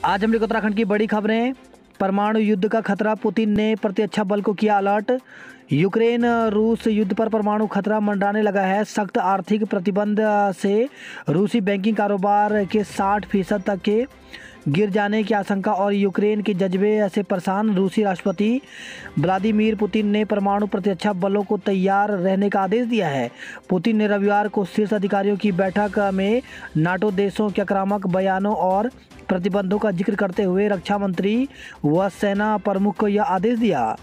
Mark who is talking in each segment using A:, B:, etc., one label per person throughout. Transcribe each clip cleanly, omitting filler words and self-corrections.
A: आज हम लोग उत्तराखंड की बड़ी खबरें। परमाणु युद्ध का खतरा, पुतिन ने प्रतिरक्षा बल को किया अलर्ट। यूक्रेन रूस युद्ध पर परमाणु खतरा मंडराने लगा है। सख्त आर्थिक प्रतिबंध से रूसी बैंकिंग कारोबार के 60% तक के गिर जाने की आशंका और यूक्रेन के जज्बे से परेशान रूसी राष्ट्रपति व्लादिमीर पुतिन ने परमाणु प्रतिरक्षा बलों को तैयार रहने का आदेश दिया है। पुतिन ने रविवार को शीर्ष अधिकारियों की बैठक में नाटो देशों के आक्रामक बयानों और प्रतिबंधों का जिक्र करते हुए रक्षा मंत्री व सेना प्रमुख को यह आदेश दिया।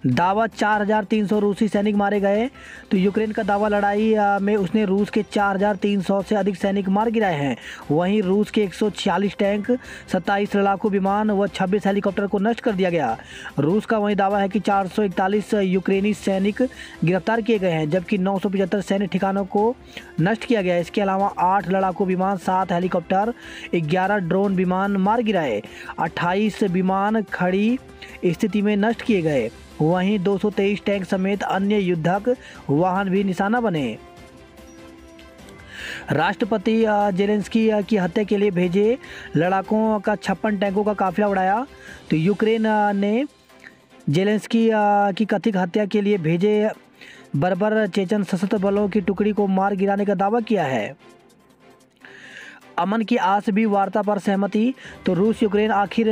A: दावा 4,300 रूसी सैनिक मारे गए। तो यूक्रेन का दावा, लड़ाई में उसने रूस के 4,300 से अधिक सैनिक मार गिराए हैं। वहीं रूस के 146 टैंक, 27 लड़ाकू विमान व 26 हेलीकॉप्टर को नष्ट कर दिया गया। रूस का वहीं दावा है कि 441 यूक्रेनी सैनिक गिरफ्तार किए गए हैं, जबकि 975 सैन्य ठिकानों को नष्ट किया गया। इसके अलावा 8 लड़ाकू विमान, 7 हेलीकॉप्टर, 11 ड्रोन विमान मार गिराए। 28 विमान खड़ी स्थिति में नष्ट किए गए। वहीं 223 टैंक समेत अन्य युद्धक वाहन भी निशाना बने। राष्ट्रपति जेलेंस्की की हत्या के लिए भेजे लड़ाकों का 56 टैंकों का काफिला उड़ाया। तो यूक्रेन ने जेलेंस्की की कथित हत्या के लिए भेजे बर्बर चेचन सशस्त्र बलों की टुकड़ी को मार गिराने का दावा किया है। अमन की आस भी, वार्ता पर सहमति। तो रूस यूक्रेन आखिर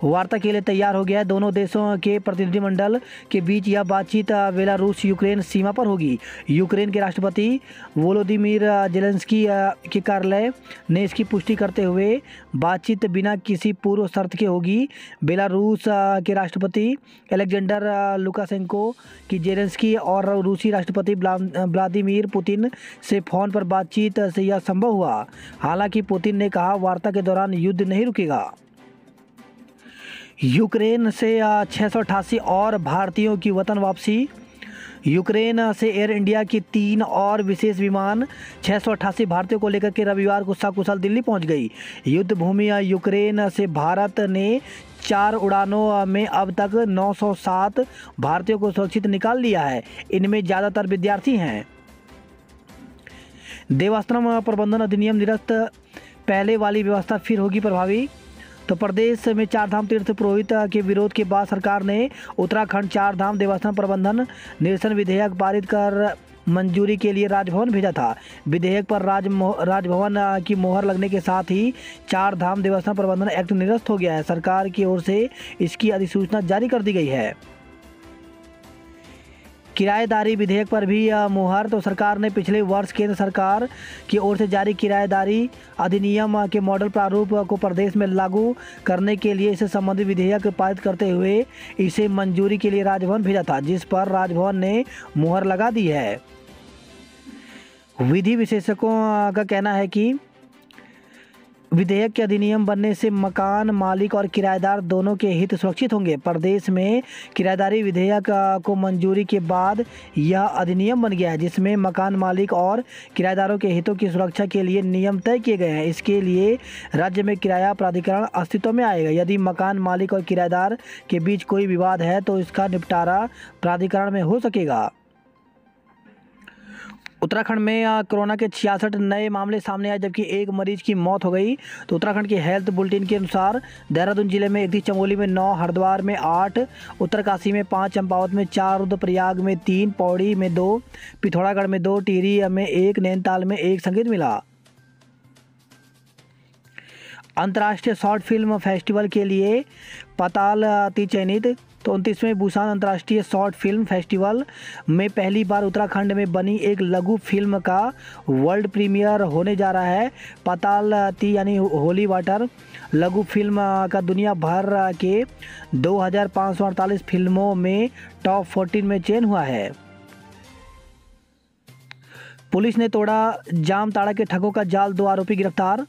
A: वार्ता के लिए तैयार हो गया है। दोनों देशों के प्रतिनिधिमंडल के बीच यह बातचीत बेलारूस यूक्रेन सीमा पर होगी। यूक्रेन के राष्ट्रपति वोलोदिमीर जेलेंस्की के कार्यालय ने इसकी पुष्टि करते हुए बातचीत बिना किसी पूर्व शर्त के होगी। बेलारूस के राष्ट्रपति अलेक्जेंडर लुकाशेंको की जेलेंस्की और रूसी राष्ट्रपति व्लादिमीर पुतिन से फ़ोन पर बातचीत से यह संभव हुआ। हालांकि पुतिन ने कहा, वार्ता के दौरान युद्ध नहीं रुकेगा। यूक्रेन से 688 और भारतीयों की वतन वापसी। यूक्रेन से एयर इंडिया की 3 और विशेष विमान 688 भारतीयों को लेकर के रविवार को सकुशल दिल्ली पहुंच गई। युद्ध भूमि यूक्रेन से भारत ने 4 उड़ानों में अब तक 907 भारतीयों को सुरक्षित निकाल लिया है। इनमें ज़्यादातर विद्यार्थी हैं। देवाश्रम प्रबंधन अधिनियम निरस्त, पहले वाली व्यवस्था फिर होगी प्रभावी। तो प्रदेश में 4 धाम तीर्थ पुरोहित के विरोध के बाद सरकार ने उत्तराखंड 4 धाम देवाश्रम प्रबंधन निरसन विधेयक पारित कर मंजूरी के लिए राजभवन भेजा था। विधेयक पर राजभवन की मोहर लगने के साथ ही 4 धाम देवस्थान प्रबंधन एक्ट निरस्त हो गया है। सरकार की ओर से इसकी अधिसूचना जारी कर दी गई है। किराएदारी विधेयक पर भी मुहर। तो सरकार ने पिछले वर्ष केंद्र सरकार की ओर से जारी किराएदारी अधिनियम के मॉडल प्रारूप को प्रदेश में लागू करने के लिए इससे संबंधित विधेयक पारित करते हुए इसे मंजूरी के लिए राजभवन भेजा था, जिस पर राजभवन ने मुहर लगा दी है। विधि विशेषज्ञों का कहना है कि विधेयक के अधिनियम बनने से मकान मालिक और किराएदार दोनों के हित सुरक्षित होंगे। प्रदेश में किराएदारी विधेयक को मंजूरी के बाद यह अधिनियम बन गया है, जिसमें मकान मालिक और किराएदारों के हितों की सुरक्षा के लिए नियम तय किए गए हैं। इसके लिए राज्य में किराया प्राधिकरण अस्तित्व में आएगा। यदि मकान मालिक और किराएदार के बीच कोई विवाद है तो इसका निपटारा प्राधिकरण में हो सकेगा। उत्तराखंड में कोरोना के 66 नए मामले सामने आए, जबकि 1 मरीज की मौत हो गई। तो उत्तराखंड के हेल्थ बुलेटिन के अनुसार देहरादून जिले में 31, चमोली में 9, हरिद्वार में 8, उत्तरकाशी में 5, चंपावत में 4, रुद्रप्रयाग में 3, पौड़ी में 2, पिथौरागढ़ में 2, टिहरी में 1, नैनीताल में 1 संक्रमित मिला। अंतर्राष्ट्रीय शॉर्ट फिल्म फेस्टिवल के लिए पातालती चयनित। तो 29वें बुसान अंतर्राष्ट्रीय शॉर्ट फिल्म फेस्टिवल में पहली बार उत्तराखंड में बनी एक लघु फिल्म का वर्ल्ड प्रीमियर होने जा रहा है। पातालती यानी होली वाटर लघु फिल्म का दुनिया भर के 2548 फिल्मों में टॉप 14 में चयन हुआ है। पुलिस ने तोड़ा जामताड़ा के ठगों का जाल, 2 आरोपी गिरफ्तार।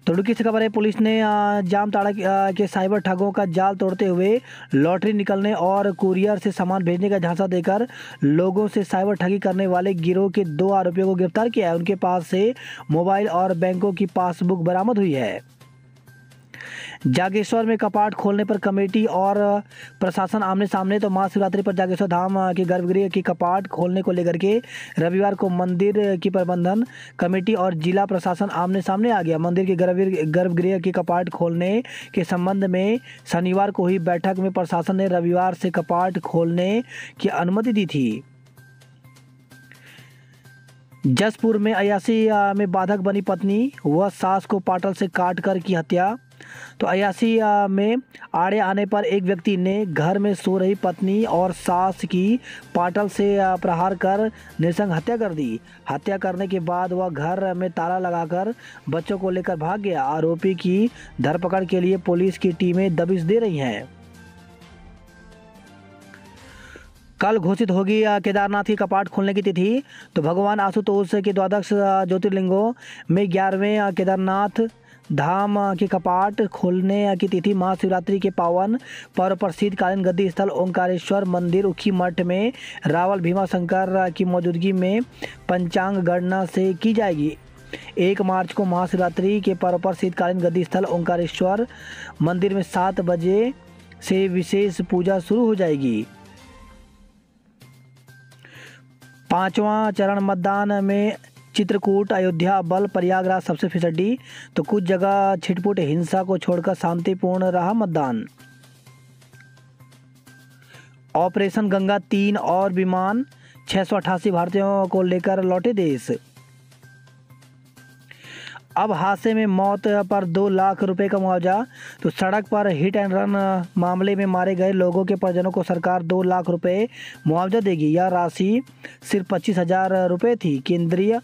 A: तुर्की से खबर है, पुलिस ने जामताड़ा के साइबर ठगों का जाल तोड़ते हुए लॉटरी निकलने और कुरियर से सामान भेजने का झांसा देकर लोगों से साइबर ठगी करने वाले गिरोह के 2 आरोपियों को गिरफ्तार किया है। उनके पास से मोबाइल और बैंकों की पासबुक बरामद हुई है। जागेश्वर में कपाट खोलने पर कमेटी और प्रशासन आमने सामने। तो महाशिवरात्रि पर जागेश्वर धाम के गर्भगृह की कपाट खोलने को लेकर के रविवार को मंदिर की प्रबंधन कमेटी और जिला प्रशासन आमने सामने आ गया। मंदिर के गर्भगृह की कपाट खोलने के संबंध में शनिवार को हुई बैठक में प्रशासन ने रविवार से कपाट खोलने की अनुमति दी थी। जसपुर में अयासी में बाधक बनी पत्नी व सास को पाटल से काटकर की हत्या। तो अयासी में आड़े आने पर एक व्यक्ति ने घर में सो रही पत्नी और सास की पाटल से प्रहार कर नृशंस हत्या कर दी। हत्या करने के बाद वह घर में ताला लगाकर बच्चों को लेकर भाग गया। आरोपी की धरपकड़ के लिए पुलिस की टीमें दबिश दे रही हैं। कल घोषित होगी केदारनाथ की कपाट खोलने की तिथि। तो भगवान आशुतोष के द्वादश ज्योतिर्लिंगों में 11वें केदारनाथ धाम के कपाट खोलने की तिथि महाशिवरात्रि के पावन पर्व पर शीतकालीन गद्दी स्थल ओंकारेश्वर मंदिर उखी मठ में रावल भीमाशंकर की मौजूदगी में पंचांग गणना से की जाएगी। 1 मार्च को महाशिवरात्रि के पर्व पर शीतकालीन गद्दी स्थल ओंकारेश्वर मंदिर में 7 बजे से विशेष पूजा शुरू हो जाएगी। 5वां चरण मतदान में चित्रकूट, अयोध्या, बल, प्रयागराज सबसे फिसड्डी। तो कुछ जगह छिटपुट हिंसा को छोड़कर शांतिपूर्ण रहा मतदान। ऑपरेशन गंगा 3 और विमान 688 भारतीयों को लेकर लौटे देश। अब हादसे में मौत पर 2 लाख रुपए का मुआवजा। तो सड़क पर हिट एंड रन मामले में मारे गए लोगों के परिजनों को सरकार 2 लाख रुपए मुआवजा देगी। यह राशि सिर्फ 25,000 रुपये थी। केंद्रीय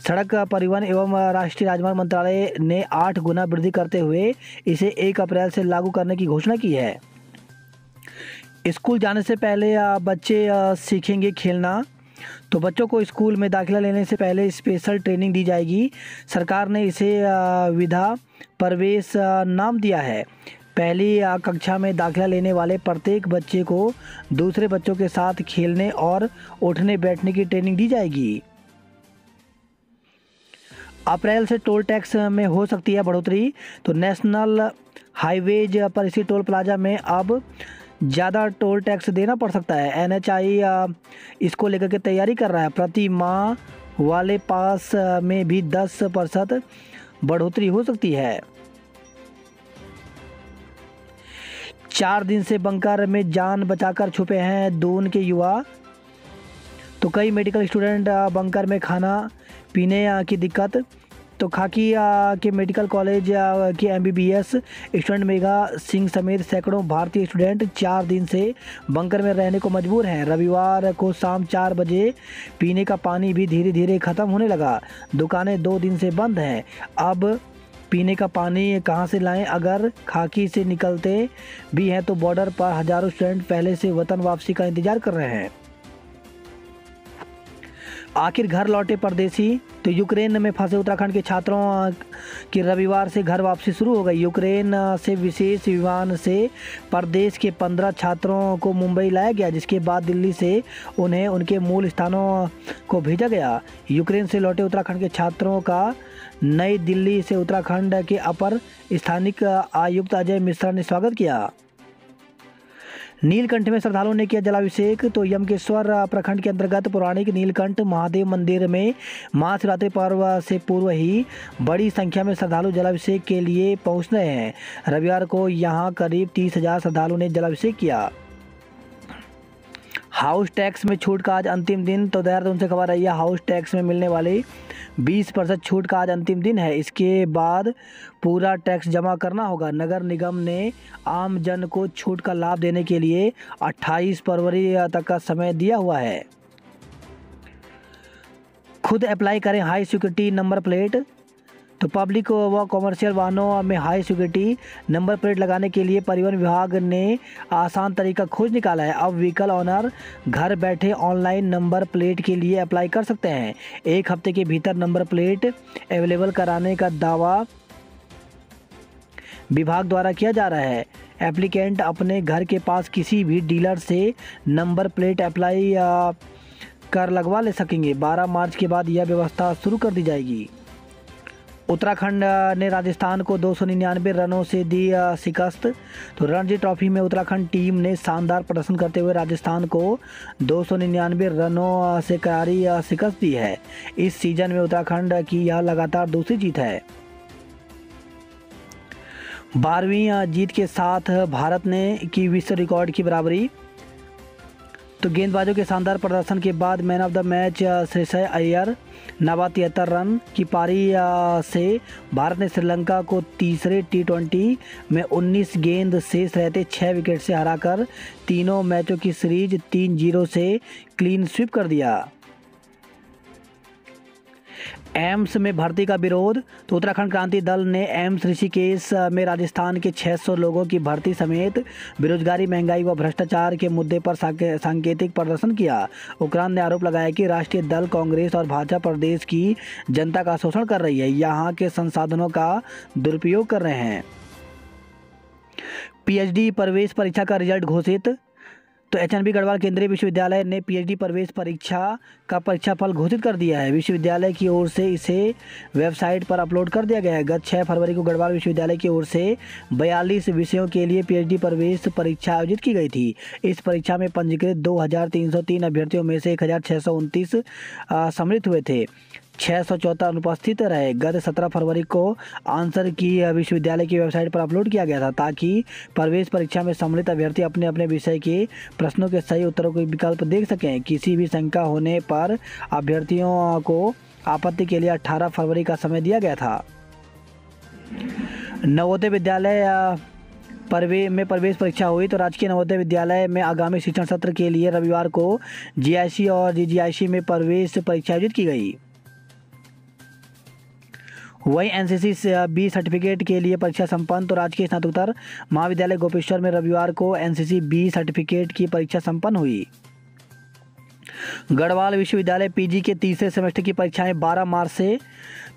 A: सड़क परिवहन एवं राष्ट्रीय राजमार्ग मंत्रालय ने 8 गुना वृद्धि करते हुए इसे 1 अप्रैल से लागू करने की घोषणा की है। स्कूल जाने से पहले बच्चे सीखेंगे खेलना। तो बच्चों को स्कूल में दाखिला लेने से पहले स्पेशल ट्रेनिंग दी जाएगी। सरकार ने इसे विधा प्रवेश नाम दिया है। पहली कक्षा में दाखिला लेने वाले प्रत्येक बच्चे को दूसरे बच्चों के साथ खेलने और उठने बैठने की ट्रेनिंग दी जाएगी। अप्रैल से टोल टैक्स में हो सकती है बढ़ोतरी। तो नेशनल हाईवेज पर इसी टोल प्लाजा में अब ज़्यादा टोल टैक्स देना पड़ सकता है। NHAI इसको लेकर के तैयारी कर रहा है। प्रति माह वाले पास में भी 10% बढ़ोतरी हो सकती है। 4 दिन से बंकर में जान बचाकर छुपे हैं दून के युवा। तो कई मेडिकल स्टूडेंट बंकर में खाना पीने की दिक्कत। तो खाकी के मेडिकल कॉलेज के MBBS स्टूडेंट मेघा सिंह समेत सैकड़ों भारतीय स्टूडेंट 4 दिन से बंकर में रहने को मजबूर हैं। रविवार को शाम 4 बजे पीने का पानी भी धीरे धीरे ख़त्म होने लगा। दुकानें 2 दिन से बंद हैं। अब पीने का पानी कहां से लाएं? अगर खाकी से निकलते भी हैं तो बॉर्डर पर हज़ारों स्टूडेंट पहले से वतन वापसी का इंतज़ार कर रहे हैं। आखिर घर लौटे परदेसी। तो यूक्रेन में फंसे उत्तराखंड के छात्रों की रविवार से घर वापसी शुरू हो गई। यूक्रेन से विशेष विमान से प्रदेश के 15 छात्रों को मुंबई लाया गया, जिसके बाद दिल्ली से उन्हें उनके मूल स्थानों को भेजा गया। यूक्रेन से लौटे उत्तराखंड के छात्रों का नई दिल्ली से उत्तराखंड के अपर स्थानिक आयुक्त अजय मिश्रा ने स्वागत किया। नीलकंठ में श्रद्धालुओं ने किया जलाभिषेक। तो यमकेश्वर प्रखंड के अंतर्गत पौराणिक नीलकंठ महादेव मंदिर में महाशिवरात्रि पर्व से पूर्व ही बड़ी संख्या में श्रद्धालु जलाभिषेक के लिए पहुंच रहे हैं। रविवार को यहां करीब 30,000 श्रद्धालुओं ने जलाभिषेक किया। हाउस टैक्स में छूट का आज अंतिम दिन। तो देहरादून से खबर आई है, हाउस टैक्स में मिलने वाली 20% छूट का आज अंतिम दिन है। इसके बाद पूरा टैक्स जमा करना होगा। नगर निगम ने आम जन को छूट का लाभ देने के लिए 28 फरवरी तक का समय दिया हुआ है। खुद अप्लाई करें हाई सिक्योरिटी नंबर प्लेट। तो पब्लिक व कॉमर्शियल वाहनों में हाई सिक्योरिटी नंबर प्लेट लगाने के लिए परिवहन विभाग ने आसान तरीका खोज निकाला है। अब व्हीकल ऑनर घर बैठे ऑनलाइन नंबर प्लेट के लिए अप्लाई कर सकते हैं। 1 हफ्ते के भीतर नंबर प्लेट अवेलेबल कराने का दावा विभाग द्वारा किया जा रहा है। एप्लीकेंट अपने घर के पास किसी भी डीलर से नंबर प्लेट अप्लाई कर लगवा ले सकेंगे। 12 मार्च के बाद यह व्यवस्था शुरू कर दी जाएगी। उत्तराखंड ने राजस्थान को 299 रनों से दी शिकस्त। तो रणजी ट्रॉफी में उत्तराखंड टीम ने शानदार प्रदर्शन करते हुए राजस्थान को 299 रनों से करारी शिकस्त दी है। इस सीजन में उत्तराखंड की यह लगातार दूसरी जीत है। 12वीं जीत के साथ भारत ने की विश्व रिकॉर्ड की बराबरी। तो गेंदबाजों के शानदार प्रदर्शन के बाद man of the match Shreyas Iyer, 73 run की पारी से भारत ने श्रीलंका को तीसरे T20 में 19 गेंद शेष रहते 6 विकेट से हराकर तीनों मैचों की सीरीज 3-0 से क्लीन स्वीप कर दिया। एम्स में भर्ती का विरोध। तो उत्तराखंड क्रांति दल ने एम्स ऋषिकेश में राजस्थान के 600 लोगों की भर्ती समेत बेरोजगारी, महंगाई व भ्रष्टाचार के मुद्दे पर सांकेतिक प्रदर्शन किया। उपरांत ने आरोप लगाया कि राष्ट्रीय दल कांग्रेस और भाजपा प्रदेश की जनता का शोषण कर रही है, यहाँ के संसाधनों का दुरुपयोग कर रहे हैं। पीएचडी प्रवेश परीक्षा का रिजल्ट घोषित। तो एचएनबी गढ़वाल केंद्रीय विश्वविद्यालय ने पीएचडी प्रवेश परीक्षा का परीक्षाफल घोषित कर दिया है। विश्वविद्यालय की ओर से इसे वेबसाइट पर अपलोड कर दिया गया है। गत 6 फरवरी को गढ़वाल विश्वविद्यालय की ओर से 42 विषयों के लिए पीएचडी प्रवेश परीक्षा आयोजित की गई थी। इस परीक्षा में पंजीकृत 2303 अभ्यर्थियों में से 1629 सम्मिलित हुए थे। 614 अनुपस्थित रहे। गत 17 फरवरी को आंसर की विश्वविद्यालय की वेबसाइट पर अपलोड किया गया था, ताकि प्रवेश परीक्षा में सम्मिलित अभ्यर्थी अपने अपने विषय के प्रश्नों के सही उत्तरों के विकल्प देख सकें। किसी भी शंका होने पर अभ्यर्थियों को आपत्ति के लिए 18 फरवरी का समय दिया गया था। नवोदय विद्यालय में प्रवेश परीक्षा हुई। तो राजकीय नवोदय विद्यालय में आगामी शिक्षण सत्र के लिए रविवार को जीआईसी और जीजीआईसी में प्रवेश परीक्षा आयोजित की गई। वहीं एनसीसी बी सर्टिफिकेट के लिए परीक्षा संपन्न। तो राजकीय स्नातकोत्तर महाविद्यालय गोपेश्वर में रविवार को एनसीसी बी सर्टिफिकेट की परीक्षा संपन्न हुई। गढ़वाल विश्वविद्यालय पीजी के तीसरे सेमेस्टर की परीक्षाएं 12 मार्च से।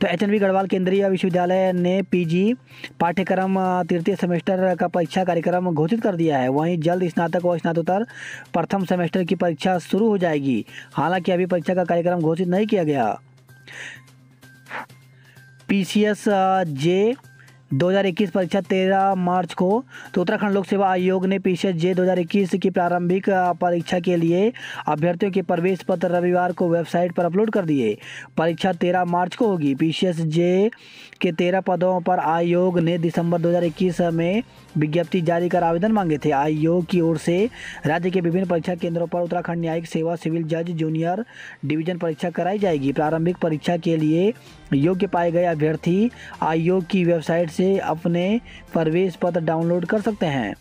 A: तो एचएनबी गढ़वाल केंद्रीय विश्वविद्यालय ने पीजी पाठ्यक्रम तृतीय सेमेस्टर का परीक्षा कार्यक्रम घोषित कर दिया है। वहीं जल्द स्नातक व स्नातकोत्तर प्रथम सेमेस्टर की परीक्षा शुरू हो जाएगी। हालांकि अभी परीक्षा का कार्यक्रम घोषित नहीं किया गया। पीसीएस जे 2021 परीक्षा 13 मार्च को। तो उत्तराखंड लोक सेवा आयोग ने पीसीएस जे 2021 की प्रारंभिक परीक्षा के लिए अभ्यर्थियों के प्रवेश पत्र रविवार को वेबसाइट पर अपलोड कर दिए। परीक्षा 13 मार्च को होगी। पीसीएस जे के 13 पदों पर आयोग ने दिसंबर 2021 में विज्ञप्ति जारी कर आवेदन मांगे थे। आयोग की ओर से राज्य के विभिन्न परीक्षा केंद्रों पर उत्तराखंड न्यायिक सेवा सिविल जज जूनियर डिवीजन परीक्षा कराई जाएगी। प्रारंभिक परीक्षा के लिए योग्य पाए गए अभ्यर्थी आयोग की वेबसाइट से अपने प्रवेश पत्र डाउनलोड कर सकते हैं।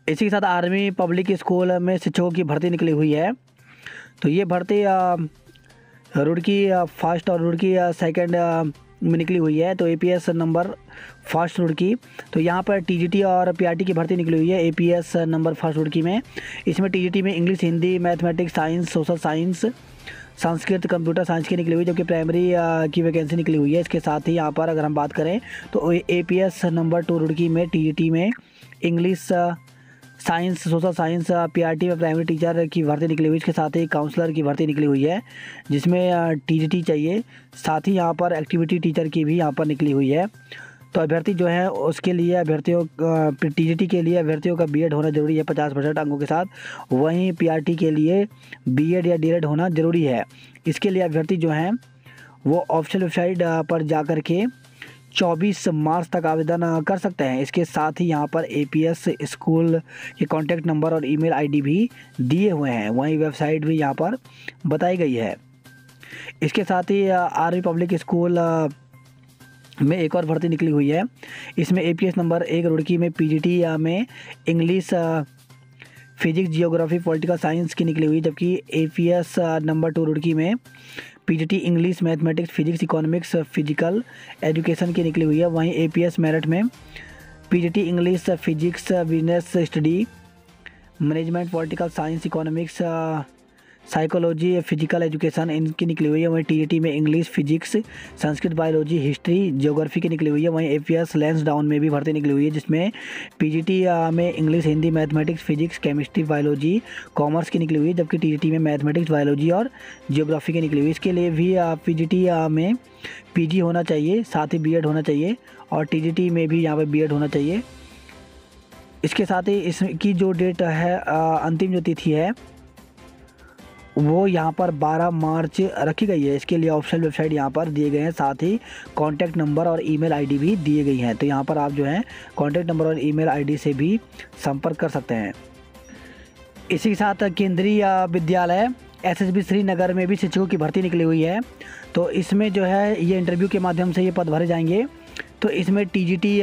A: इसी के साथ आर्मी पब्लिक स्कूल में शिक्षकों की भर्ती निकली हुई है। तो ये भर्ती रुड़की फर्स्ट और रुड़की सेकंड में निकली हुई है। तो एपीएस नंबर फर्स्ट रुड़की। तो यहाँ पर टीजीटी और पीआरटी की भर्ती निकली हुई है। एपीएस नंबर फर्स्ट रुड़की में, इसमें टीजीटी में English, Hindi, mathematics, science, social science, Sanskrit, computer science की निकली हुई, जबकि प्राइमरी की वैकेंसी निकली हुई है। इसके साथ ही यहाँ पर अगर हम बात करें तो एपीएस नंबर 2 रुड़की में टीजीटी में English, science, social science, PRT में प्राइमरी टीचर की भर्ती निकली हुई। इसके साथ ही काउंसलर की भर्ती निकली हुई है, जिसमें टीजीटी चाहिए। साथ ही यहाँ पर एक्टिविटी टीचर की भी यहाँ पर निकली हुई है। तो अभ्यर्थी जो है उसके लिए अभ्यर्थियों टीजीटी के लिए अभ्यर्थियों का बीएड होना जरूरी है 50% अंकों के साथ। वहीं पीआरटी के लिए बीएड या डीएड होना जरूरी है। इसके लिए अभ्यर्थी जो हैं वो ऑफिशियल वेबसाइट पर जा कर के 24 मार्च तक आवेदन कर सकते हैं। इसके साथ ही यहाँ पर एपीएस स्कूल के कॉन्टैक्ट नंबर और ईमेल आईडी भी दिए हुए हैं। वहीं वेबसाइट भी यहाँ पर बताई गई है। इसके साथ ही आर्मी पब्लिक स्कूल में एक और भर्ती निकली हुई है। इसमें एपीएस नंबर 1 रुड़की में पीजीटी में English, physics, geography, political science की निकली हुई, जबकि एपीएस नंबर 2 रुड़की में PGT English, mathematics, physics, economics, physical education की निकली हुई है। वहीं एपीएस मेरिट में PGT English, physics, business study, management, political science, economics, psychology, physical education इनकी निकली हुई है। वहीं टीजीटी में English, physics, Sanskrit, biology, history, geography की निकली हुई है। वहीं एपीएस लैंसडाउन में भी भर्ती निकली हुई है, जिसमें पीजीटी में English, Hindi, mathematics, physics, chemistry, biology, commerce की निकली हुई है, जबकि टीजीटी में मैथमेटिक्स, बायोलॉजी और ज्योग्राफी की निकली हुई है। इसके लिए भी पीजीटी में पीजी होना चाहिए, साथ ही बीएड होना चाहिए, और टीजीटी में भी यहाँ पर बीएड होना चाहिए। इसके साथ ही इसकी जो डेट है, अंतिम जो तिथि है वो यहाँ पर 12 मार्च रखी गई है। इसके लिए ऑफिशियल वेबसाइट यहाँ पर दिए गए हैं, साथ ही कॉन्टैक्ट नंबर और ईमेल आईडी भी दिए गई हैं। तो यहाँ पर आप जो है कॉन्टैक्ट नंबर और ईमेल आईडी से भी संपर्क कर सकते हैं। इसी के साथ केंद्रीय विद्यालय एसएसबी श्रीनगर में भी शिक्षकों की भर्ती निकली हुई है। तो इसमें जो है ये इंटरव्यू के माध्यम से ये पद भरे जाएंगे। तो इसमें टीजीटी,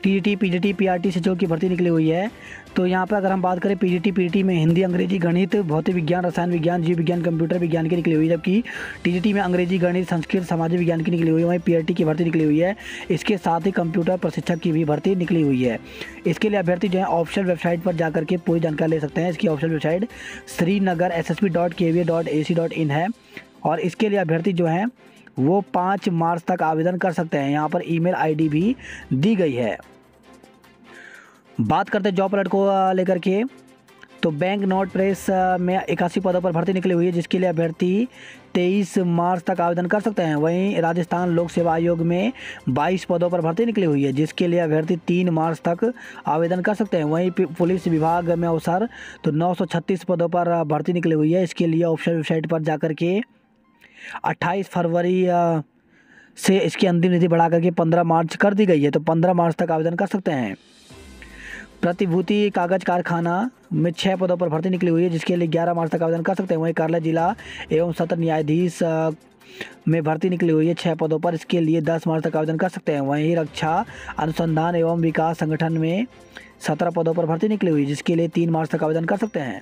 A: पीजीटी, पीआरटी शिक्षकों की भर्ती निकली हुई है। तो यहाँ पर अगर हम बात करें पीजीटी, पीटी में हिंदी, अंग्रेजी, गणित, भौतिक विज्ञान, रसायन विज्ञान, जीव विज्ञान, कंप्यूटर विज्ञान की निकली हुई है, जबकि टीजीटी में अंग्रेजी, गणित, संस्कृत, सामाजिक विज्ञान की निकली हुई है। वहीं पीआरटी की भर्ती निकली हुई है। इसके साथ ही कंप्यूटर प्रशिक्षक की भी भर्ती निकली हुई है। इसके लिए अभ्यर्थी जो है ऑफिशियल वेबसाइट पर जाकर के पूरी जानकारी ले सकते हैं। इसकी ऑफिशियल वेबसाइट srinagar.ssb.kva.ac.in है, और इसके लिए अभ्यर्थी जो हैं वो 5 मार्च तक आवेदन कर सकते हैं। यहाँ पर ईमेल आईडी भी दी गई है। बात करते हैं जॉब अलर्ट को लेकर के, तो बैंक नोट प्रेस में 81 पदों पर भर्ती निकली हुई है, जिसके लिए अभ्यर्थी 23 मार्च तक आवेदन कर सकते हैं। वहीं राजस्थान लोक सेवा आयोग में 22 पदों पर भर्ती निकली हुई है, जिसके लिए अभ्यर्थी 3 मार्च तक आवेदन कर सकते हैं। वहीं पुलिस विभाग में अवसर तो 936 पदों पर भर्ती निकली हुई है। इसके लिए ऑफिशियल वेबसाइट पर जाकर के 28 फरवरी से इसकी अंतिम तिथि बढ़ा करके 15 मार्च कर दी गई है। तो 15 मार्च तक आवेदन कर सकते हैं। प्रतिभूति कागज कारखाना में 6 पदों पर भर्ती निकली हुई है, जिसके लिए 11 मार्च तक आवेदन कर सकते हैं। वहीं कार्यालय जिला एवं सत्र न्यायाधीश में भर्ती निकली हुई है 6 पदों पर, इसके लिए 10 मार्च तक आवेदन कर सकते हैं। वहीं रक्षा अनुसंधान एवं विकास संगठन में 17 पदों पर भर्ती निकली हुई है, जिसके लिए 3 मार्च तक आवेदन कर सकते हैं।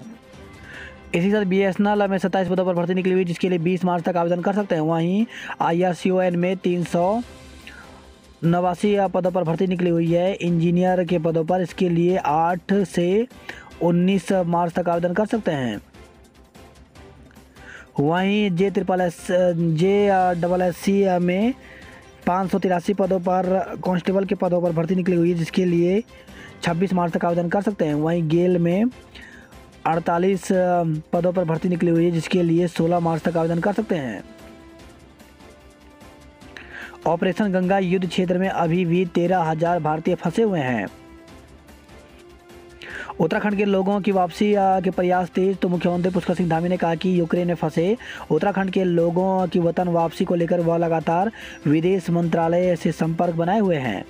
A: इसी तरह बीएसएनएल में 27 पदों पर भर्ती निकली हुई, जिसके लिए 20 मार्च तक आवेदन कर सकते हैं। वहीं IRCON में 389 पदों पर भर्ती निकली हुई है इंजीनियर के पदों पर, इसके लिए 8 से 19 मार्च तक आवेदन कर सकते हैं। वहीं JSSC में 583 पदों पर कांस्टेबल के पदों पर भर्ती निकली हुई है, जिसके लिए 26 मार्च तक आवेदन कर सकते हैं। वहीं गेल में 48 पदों पर भर्ती निकली हुई है, जिसके लिए 16 मार्च तक आवेदन कर सकते हैं। ऑपरेशन गंगा युद्ध क्षेत्र में अभी भी 13,000 भारतीय फंसे हुए हैं। उत्तराखंड के लोगों की वापसी के प्रयास तेज, तो मुख्यमंत्री पुष्कर सिंह धामी ने कहा कि यूक्रेन में फंसे उत्तराखंड के लोगों की वतन वापसी को लेकर वह लगातार विदेश मंत्रालय से संपर्क बनाए हुए हैं।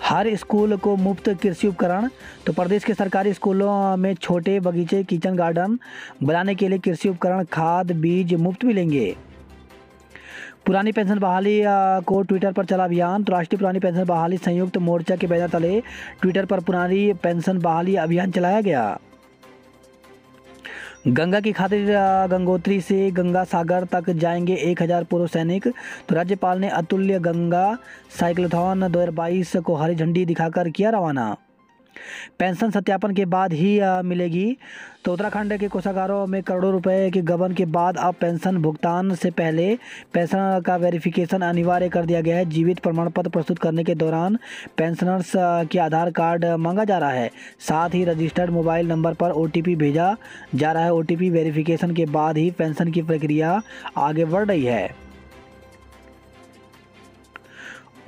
A: हर स्कूल को मुफ्त कृषि उपकरण, तो प्रदेश के सरकारी स्कूलों में छोटे बगीचे, किचन गार्डन बनाने के लिए कृषि उपकरण, खाद, बीज मुफ्त मिलेंगे। पुरानी पेंशन बहाली को ट्विटर पर चला अभियान, तो राष्ट्रीय पुरानी पेंशन बहाली संयुक्त मोर्चा के बैनर तले ट्विटर पर पुरानी पेंशन बहाली अभियान चलाया गया। गंगा की खातिर गंगोत्री से गंगा सागर तक जाएंगे 1000 पूर्व सैनिक, तो राज्यपाल ने अतुल्य गंगा साइक्लोथॉन 2022 को हरी झंडी दिखाकर किया रवाना। पेंशन सत्यापन के बाद ही मिलेगी, तो उत्तराखंड के कोषागारों में करोड़ों रुपए के गबन के बाद अब पेंशन भुगतान से पहले पेंशन का वेरिफिकेशन अनिवार्य कर दिया गया है। जीवित प्रमाण पत्र प्रस्तुत करने के दौरान पेंशनर्स के आधार कार्ड मांगा जा रहा है, साथ ही रजिस्टर्ड मोबाइल नंबर पर OTP भेजा जा रहा है। OTP वेरिफिकेशन के बाद ही पेंशन की प्रक्रिया आगे बढ़ रही है।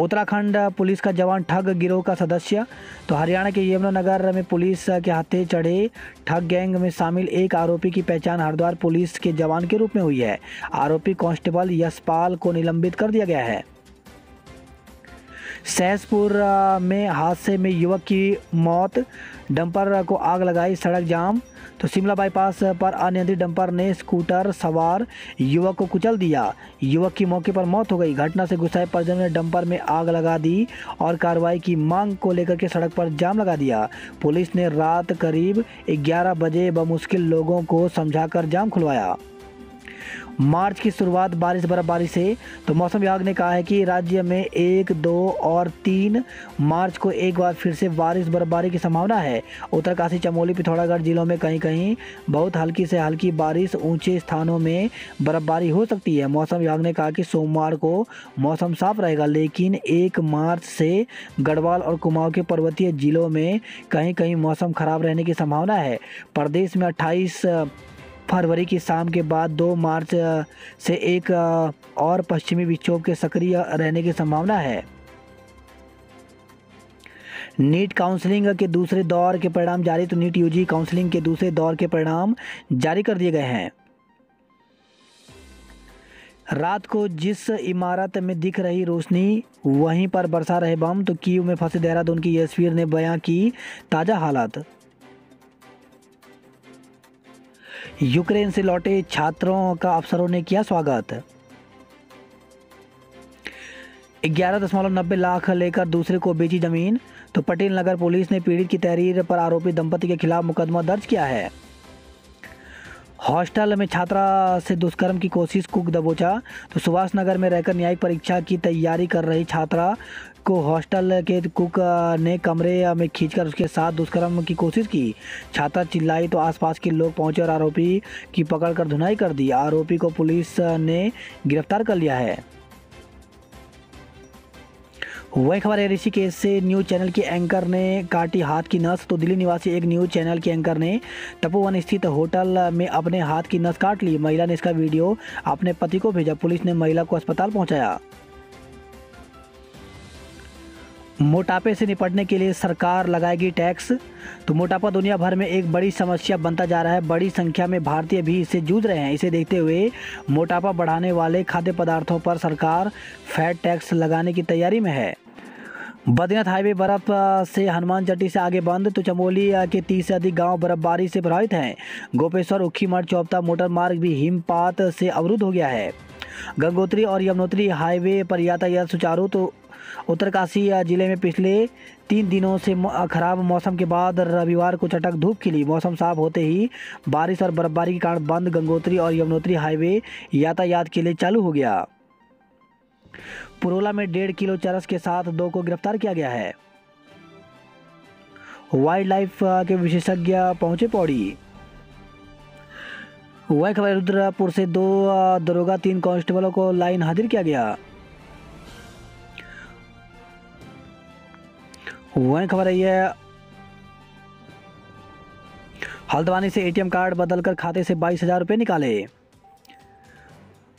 A: उत्तराखंड पुलिस का जवान ठग गिरोह का सदस्य, तो हरियाणा के यमुनानगर में पुलिस के हाथे चढ़े ठग गैंग में शामिल एक आरोपी की पहचान हरिद्वार पुलिस के जवान के रूप में हुई है। आरोपी कांस्टेबल यशपाल को निलंबित कर दिया गया है। सहसपुर में हादसे में युवक की मौत, डंपर को आग लगाई, सड़क जाम, तो शिमला बाईपास पर अनियंत्रित डंपर ने स्कूटर सवार युवक को कुचल दिया। युवक की मौके पर मौत हो गई। घटना से गुस्साए परिजनों ने डंपर में आग लगा दी और कार्रवाई की मांग को लेकर के सड़क पर जाम लगा दिया। पुलिस ने रात करीब 11 बजे बमुश्किल लोगों को समझाकर जाम खुलवाया। मार्च की शुरुआत बारिश बर्फबारी से। तो मौसम विभाग ने कहा है कि राज्य में 1, 2 और 3 मार्च को एक बार फिर से बारिश बर्फबारी की संभावना है। उत्तरकाशी, चमोली, पिथौरागढ़ जिलों में कहीं कहीं बहुत हल्की से हल्की बारिश, ऊंचे स्थानों में बर्फबारी हो सकती है। मौसम विभाग ने कहा कि सोमवार को मौसम साफ रहेगा, लेकिन 1 मार्च से गढ़वाल और कुमाऊं के पर्वतीय जिलों में कहीं कहीं मौसम खराब रहने की संभावना है। प्रदेश में 28 फरवरी की शाम के बाद 2 मार्च से एक और पश्चिमी विक्षोभ के सक्रिय रहने की संभावना है। नीट काउंसलिंग के दूसरे दौर के परिणाम जारी। तो नीट यूजी काउंसलिंग के दूसरे दौर के परिणाम जारी कर दिए गए हैं। रात को जिस इमारत में दिख रही रोशनी, वहीं पर बरसा रहे बम। तो कीव में फंसे देहरादून की तस्वीर ने बयां की ताज़ा हालात। यूक्रेन से लौटे छात्रों का अफसरों ने किया स्वागत। 11.90 लाख लेकर दूसरे को बेची जमीन। तो पटेल नगर पुलिस ने पीड़ित की तहरीर पर आरोपी दंपति के खिलाफ मुकदमा दर्ज किया है। हॉस्टल में छात्रा से दुष्कर्म की कोशिश, कुक दबोचा। तो सुभाष नगर में रहकर न्यायिक परीक्षा की तैयारी कर रही छात्रा को हॉस्टल के कुक ने कमरे में खींचकर उसके साथ दुष्कर्म की कोशिश की। छात्रा चिल्लाई तो आसपास के लोग पहुंचे और आरोपी की पकड़कर धुनाई कर दी। आरोपी को पुलिस ने गिरफ्तार कर लिया है। वही खबर है ऋषिकेश से। न्यूज़ चैनल के एंकर ने काटी हाथ की नस। तो दिल्ली निवासी एक न्यूज़ चैनल के एंकर ने तपोवन स्थित होटल में अपने हाथ की नस काट ली। महिला ने इसका वीडियो अपने पति को भेजा। पुलिस ने महिला को अस्पताल पहुंचाया। मोटापे से निपटने के लिए सरकार लगाएगी टैक्स। तो मोटापा दुनिया भर में एक बड़ी समस्या बनता जा रहा है। बड़ी संख्या में भारतीय भी इससे जूझ रहे हैं। इसे देखते हुए मोटापा बढ़ाने वाले खाद्य पदार्थों पर सरकार फैट टैक्स लगाने की तैयारी में है। बद्रीनाथ हाईवे बर्फ से हनुमान चट्टी से आगे बंद। तो चमोली के 30 से अधिक गांव बर्फबारी से प्रभावित हैं। गोपेश्वर, उखीमठ, चौपता मोटर मार्ग भी हिमपात से अवरुद्ध हो गया है। गंगोत्री और यमुनोत्री हाईवे पर यातायात सुचारू। तो उत्तरकाशी जिले में पिछले 3 दिनों से खराब मौसम के बाद रविवार को चटक धूप खिली। मौसम साफ होते ही बारिश और बर्फबारी के कारण बंद गंगोत्री और यमुनोत्री हाईवे यातायात के लिए चालू हो गया। पुरोला में 1.5 किलो चरस के साथ 2 को गिरफ्तार किया गया है। वाइल्ड लाइफ के विशेषज्ञ पहुंचे पौड़ी। वही खबर रुद्रपुर से 2 दरोगा 3 कांस्टेबलों को लाइन हाजिर किया गया। वही खबर है हल्द्वानी से एटीएम कार्ड बदलकर खाते से 22,000 रुपये निकाले।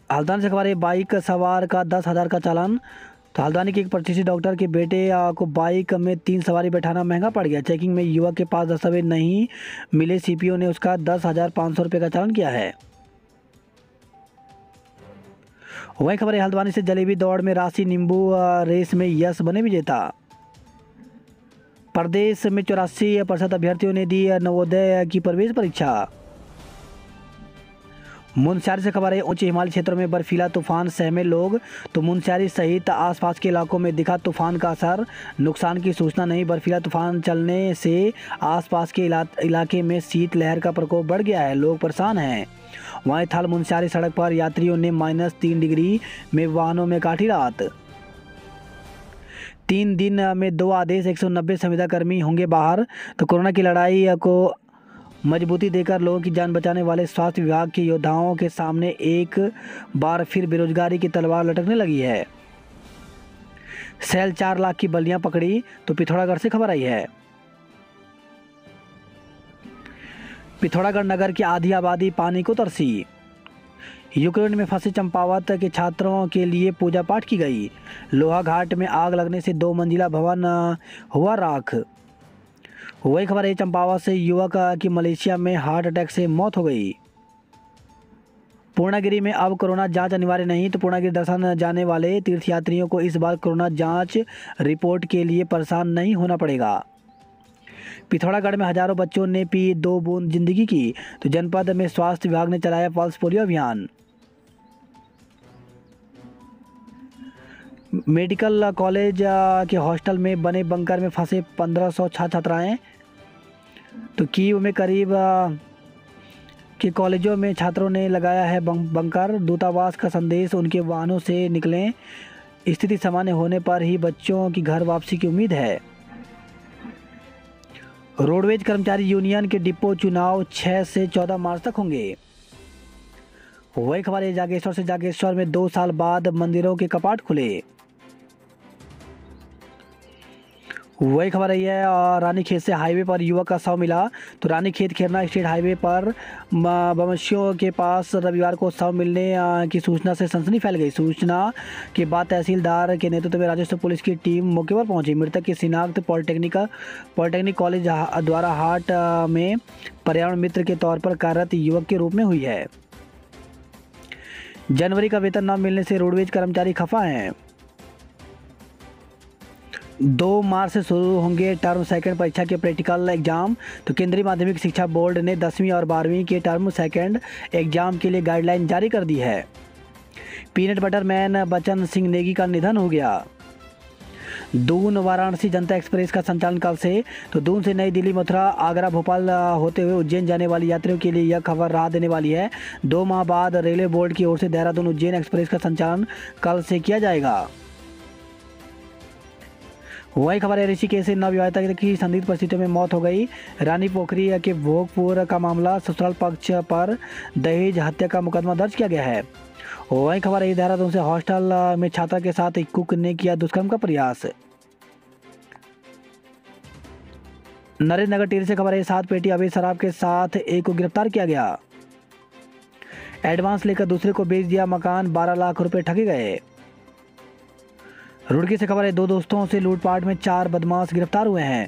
A: हल्द्वानी से खबर है बाइक सवार का 10,000 का चालान। तो हल्द्वानी के एक प्रतिष्ठित डॉक्टर के बेटे को बाइक में 3 सवारी बैठाना महंगा पड़ गया। चेकिंग में युवक के पास दस्तावेज नहीं मिले। सीपीओ ने उसका 10,500 रुपये का चालान किया है। वही खबर है हल्द्वानी से जलेबी दौड़ में राशि नींबू रेस में यश बने विजेता। प्रदेश में 84% अभ्यर्थियों ने दी नवोदय की प्रवेश परीक्षा। मुनस्यारी से खबर है ऊंचे हिमालय क्षेत्रों में बर्फीला तूफान, सहमे लोग। तो मुनस्यारी सहित आसपास के इलाकों में दिखा तूफान का असर, नुकसान की सूचना नहीं। बर्फीला तूफान चलने से आसपास के इलाके में शीतलहर का प्रकोप बढ़ गया है, लोग परेशान हैं। वहीं थल मुनस्यारी सड़क पर यात्रियों ने -3 डिग्री में वाहनों में काटी रात। 3 दिन में 2 आदेश, 190 संविदाकर्मी होंगे बाहर। तो कोरोना की लड़ाई को मजबूती देकर लोगों की जान बचाने वाले स्वास्थ्य विभाग के योद्धाओं के सामने एक बार फिर बेरोजगारी की तलवार लटकने लगी है। सेल 4 लाख की बल्लियां पकड़ी। तो पिथौरागढ़ से खबर आई है पिथौरागढ़ नगर की आधी आबादी पानी को तरसी। यूक्रेन में फंसे चंपावत के छात्रों के लिए पूजा पाठ की गई। लोहा घाट में आग लगने से 2 मंजिला भवन हुआ राख। वही खबर है चंपावत से युवक की मलेशिया में हार्ट अटैक से मौत हो गई। पूर्णागिरी में अब कोरोना जांच अनिवार्य नहीं। तो पूर्णागिरी दर्शन जाने वाले तीर्थयात्रियों को इस बार कोरोना जांच रिपोर्ट के लिए परेशान नहीं होना पड़ेगा। पिथौरागढ़ में हजारों बच्चों ने पी 2 बूंद जिंदगी की। तो जनपद में स्वास्थ्य विभाग ने चलाया पल्स पोलियो अभियान। मेडिकल कॉलेज के हॉस्टल में बने बंकर में फंसे 1500 छात्र छात्राएँ। तो कीव में करीब कि कॉलेजों में छात्रों ने लगाया है बंकर, दूतावास का संदेश, उनके वाहनों से निकलें, स्थिति सामान्य होने पर ही बच्चों की घर वापसी की उम्मीद है। रोडवेज कर्मचारी यूनियन के डिपो चुनाव 6 से 14 मार्च तक होंगे। वही खबर है जागेश्वर से, जागेश्वर में 2 साल बाद मंदिरों के कपाट खुले। वही खबर रही है और रानीखेत से हाईवे पर युवक का शव मिला। तो रानीखेत खेरना स्टेट हाईवे पर बमशियों के पास रविवार को शव मिलने की सूचना से सनसनी फैल गई। सूचना के बाद तहसीलदार के नेतृत्व में राजस्व पुलिस की टीम मौके पर पहुंची। मृतक की शिनाख्त पॉलिटेक्निक कॉलेज द्वारा हाट में पर्यावरण मित्र के तौर पर कार्यरत युवक के रूप में हुई है। जनवरी का वेतन न मिलने से रोडवेज कर्मचारी खफा हैं। 2 मार्च से शुरू होंगे टर्म सेकंड परीक्षा के प्रैक्टिकल एग्जाम। तो केंद्रीय माध्यमिक शिक्षा बोर्ड ने 10वीं और 12वीं के टर्म सेकंड एग्जाम के लिए गाइडलाइन जारी कर दी है। पीनट बटर मैन बचन सिंह नेगी का निधन हो गया। दून वाराणसी जनता एक्सप्रेस का संचालन कल से। तो दून से नई दिल्ली, मथुरा, आगरा, भोपाल होते हुए उज्जैन जाने वाली यात्रियों के लिए यह खबर राहत देने वाली है। 2 माह बाद रेलवे बोर्ड की ओर से देहरादून उज्जैन एक्सप्रेस का संचालन कल से किया जाएगा। वही खबर है ऋषिकेश से नवविवाहिता की संदिग्ध परिस्थितियों में मौत हो गई। रानी पोखरी के भोगपुर का मामला, ससुराल पक्ष पर दहेज हत्या का मुकदमा दर्ज किया गया है। वही खबर है देहरादून से हॉस्टल में छात्रा के साथ एक कुक ने किया दुष्कर्म का प्रयास। नरेंद्र नगर टिहरी से खबर है 7 पेटी अवैध शराब के साथ एक को गिरफ्तार किया गया। एडवांस लेकर दूसरे को बेच दिया मकान, 12 लाख रुपए ठगे गए। रुड़की से खबर है 2 दोस्तों से लूटपाट में 4 बदमाश गिरफ्तार हुए हैं।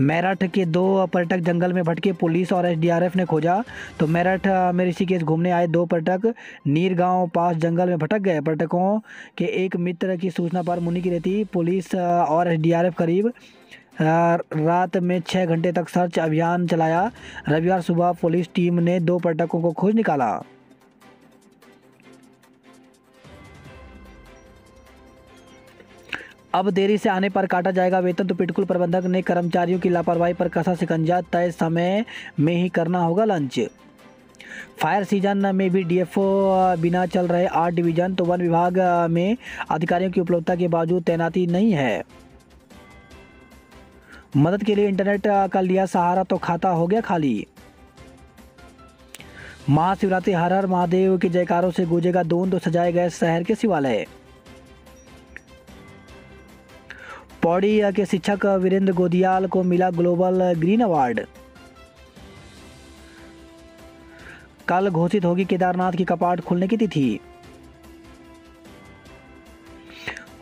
A: मेरठ के 2 पर्यटक जंगल में भटके, पुलिस और एसडीआरएफ ने खोजा। तो मेरठ में ऋषिकेश घूमने आए 2 पर्यटक नीर गांव पास जंगल में भटक गए। पर्यटकों के एक मित्र की सूचना पर मुनि की रेती पुलिस और एसडीआरएफ करीब रात में 6 घंटे तक सर्च अभियान चलाया। रविवार सुबह पुलिस टीम ने 2 पर्यटकों को खोज निकाला। अब देरी से आने पर काटा जाएगा वेतन। तो पिटकुल प्रबंधक ने कर्मचारियों की लापरवाही पर कसा शिकंजा, तय समय में ही करना होगा लंच। फायर सीजन में भी डीएफओ बिना चल रहे 8 डिवीजन। तो वन विभाग में अधिकारियों की उपलब्धता के बावजूद तैनाती नहीं है। मदद के लिए इंटरनेट का लिया सहारा तो खाता हो गया खाली। महाशिवरात्रि हर हर महादेव के जयकारों से गूंजेगा दून। तो सजाए गए शहर के शिवालय। पौड़ी के शिक्षक वीरेंद्र गोदियाल को मिला ग्लोबल ग्रीन अवार्ड। कल घोषित होगी केदारनाथ की कपाट खुलने की तिथि।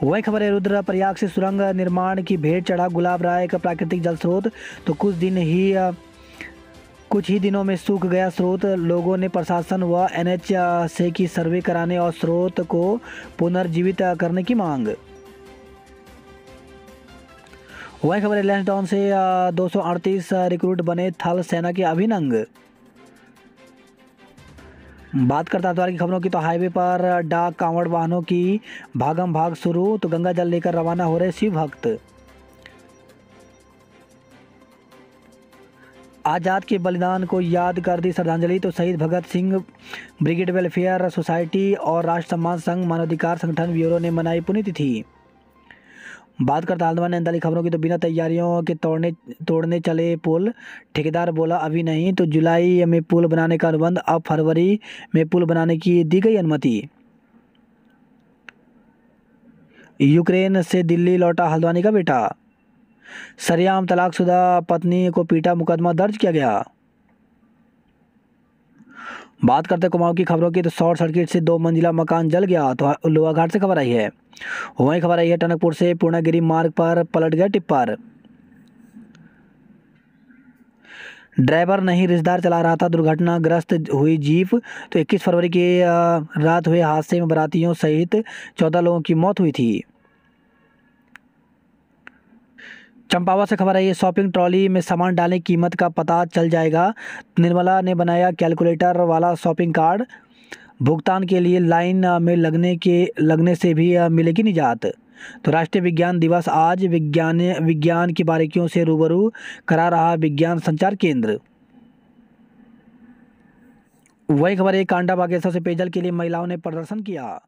A: वही खबर है रुद्रप्रयाग से सुरंग निर्माण की भेंट चढ़ा गुलाब राय का प्राकृतिक जल स्रोत। तो कुछ ही दिनों में सूख गया स्रोत। लोगों ने प्रशासन व एनएचए की सर्वे कराने और स्रोत को पुनर्जीवित करने की मांग। वही खबर है लैंसडाउन से 238 रिक्रूट बने थल सेना के अभिनंग। बात करता हरिद्वार की खबरों की। तो हाईवे पर डाक कांवड़ वाहनों की भागम भाग शुरू। तो गंगा जल लेकर रवाना हो रहे शिव भक्त। आजाद के बलिदान को याद कर दी श्रद्धांजलि। तो शहीद Bhagat Singh brigade welfare society और राष्ट्र सम्मान संघ मानवाधिकार संगठन ब्यूरो ने मनाई पुण्यतिथि। बात करता हल्द्वानी नैनीताल खबरों की। तो बिना तैयारियों के तोड़ने चले पुल, ठेकेदार बोला अभी नहीं। तो जुलाई में पुल बनाने का अनुबंध, अब फरवरी में पुल बनाने की दी गई अनुमति। यूक्रेन से दिल्ली लौटा हल्द्वानी का बेटा, सरेआम तलाकशुदा पत्नी को पीटा, मुकदमा दर्ज किया गया। बात करते कुमाऊं की खबरों की। तो शॉर्ट सर्किट से 2 मंजिला मकान जल गया। तो लोहाघाट से खबर आई है। वहीं खबर आई है टनकपुर से पूर्णागिरी मार्ग पर पलट गया टिप्पर। ड्राइवर नहीं रिश्तेदार चला रहा था, दुर्घटनाग्रस्त हुई जीप। तो 21 फरवरी की रात हुए हादसे में बारातियों सहित 14 लोगों की मौत हुई थी। चंपावत से खबर है ये शॉपिंग ट्रॉली में सामान डालने की कीमत का पता चल जाएगा। निर्मला ने बनाया कैलकुलेटर वाला शॉपिंग कार्ड। भुगतान के लिए लाइन में लगने से भी मिलेगी निजात। तो राष्ट्रीय विज्ञान दिवस आज, विज्ञान की बारीकियों से रूबरू करा रहा विज्ञान संचार केंद्र। वही खबर है, कांडा बागेश्वर से पेयजल के लिए महिलाओं ने प्रदर्शन किया।